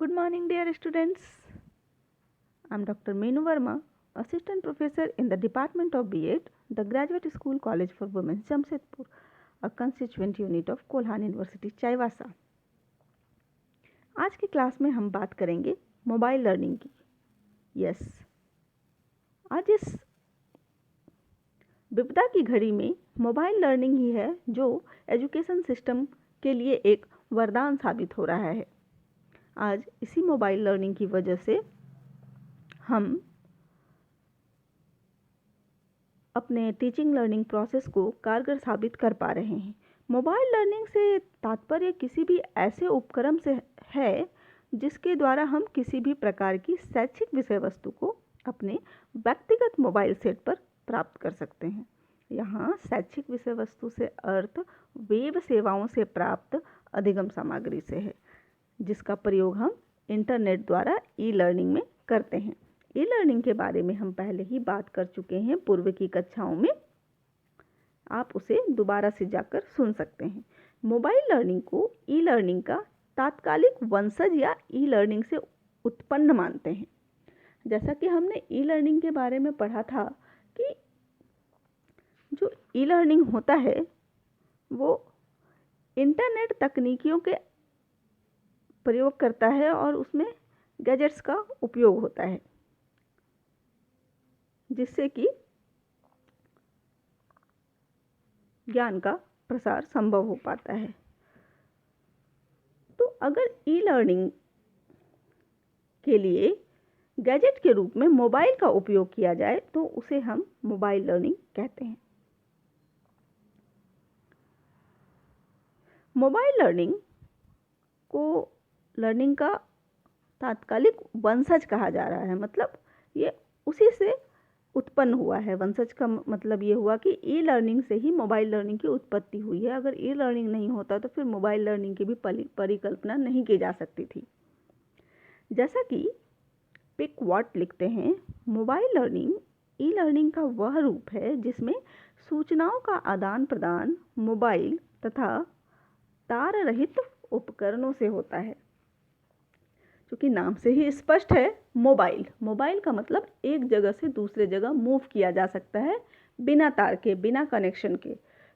Good morning, dear students. I am Dr. Meenu Verma, Assistant Professor in the Department of B.Ed, the Graduate School College for Women, Jamshedpur, a constituent unit of Kolhan University, Chaivasa. आज की class में हम बात करेंगे mobile learning की। Yes, आज इस विपदा की घड़ी में मोबाइल लर्निंग ही है जो एजुकेशन सिस्टम के लिए एक वरदान साबित हो रहा है। आज इसी मोबाइल लर्निंग की वजह से हम अपने टीचिंग लर्निंग प्रोसेस को कारगर साबित कर पा रहे हैं। मोबाइल लर्निंग से तात्पर्य किसी भी ऐसे उपकरण से है जिसके द्वारा हम किसी भी प्रकार की शैक्षिक विषय वस्तु को अपने व्यक्तिगत मोबाइल सेट पर प्राप्त कर सकते हैं। यहाँ शैक्षिक विषय वस्तु से अर्थ वेब सेवाओं से प्राप्त अधिगम सामग्री से है, जिसका प्रयोग हम इंटरनेट द्वारा ई लर्निंग में करते हैं। ई लर्निंग के बारे में हम पहले ही बात कर चुके हैं पूर्व की कक्षाओं में, आप उसे दोबारा से जाकर सुन सकते हैं। मोबाइल लर्निंग को ई लर्निंग का तात्कालिक वंशज या ई लर्निंग से उत्पन्न मानते हैं। जैसा कि हमने ई लर्निंग के बारे में पढ़ा था कि जो ई लर्निंग होता है वो इंटरनेट तकनीकियों के प्रयोग करता है और उसमें गैजेट्स का उपयोग होता है, जिससे कि ज्ञान का प्रसार संभव हो पाता है। तो अगर ई लर्निंग के लिए गैजेट के रूप में मोबाइल का उपयोग किया जाए तो उसे हम मोबाइल लर्निंग कहते हैं। मोबाइल लर्निंग को लर्निंग का तात्कालिक वंशज कहा जा रहा है, मतलब ये उसी से उत्पन्न हुआ है। वंशज का मतलब ये हुआ कि ई लर्निंग से ही मोबाइल लर्निंग की उत्पत्ति हुई है। अगर ई लर्निंग नहीं होता तो फिर मोबाइल लर्निंग की भी परिकल्पना नहीं की जा सकती थी। जैसा कि पिक वॉट लिखते हैं, मोबाइल लर्निंग ई लर्निंग का वह रूप है जिसमें सूचनाओं का आदान प्रदान मोबाइल तथा तार रहित उपकरणों से होता है। क्योंकि नाम से ही स्पष्ट है, मोबाइल का मतलब एक जगह से दूसरे जगह मूव किया जा सकता है बिना तार के, बिना कनेक्शन के।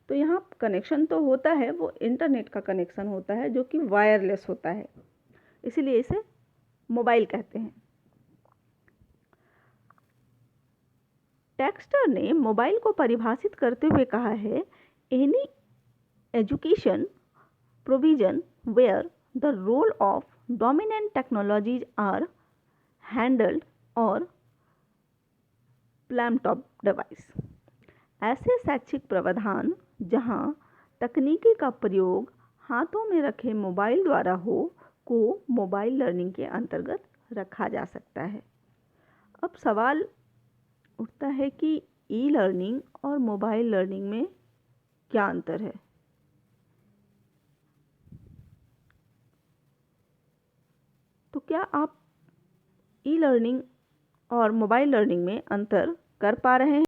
तो यहाँ कनेक्शन तो होता है, वो इंटरनेट का कनेक्शन होता है जो कि वायरलेस होता है, इसीलिए इसे मोबाइल कहते हैं। टेक्स्टर ने मोबाइल को परिभाषित करते हुए कहा है, any education provision where the role of dominant technologies are handled और लैपटॉप डिवाइस। ऐसे शैक्षिक प्रावधान जहां तकनीकी का प्रयोग हाथों में रखे मोबाइल द्वारा हो को मोबाइल लर्निंग के अंतर्गत रखा जा सकता है। अब सवाल उठता है कि ई लर्निंग और मोबाइल लर्निंग में क्या अंतर है। तो क्या आप ई लर्निंग और मोबाइल लर्निंग में अंतर कर पा रहे हैं?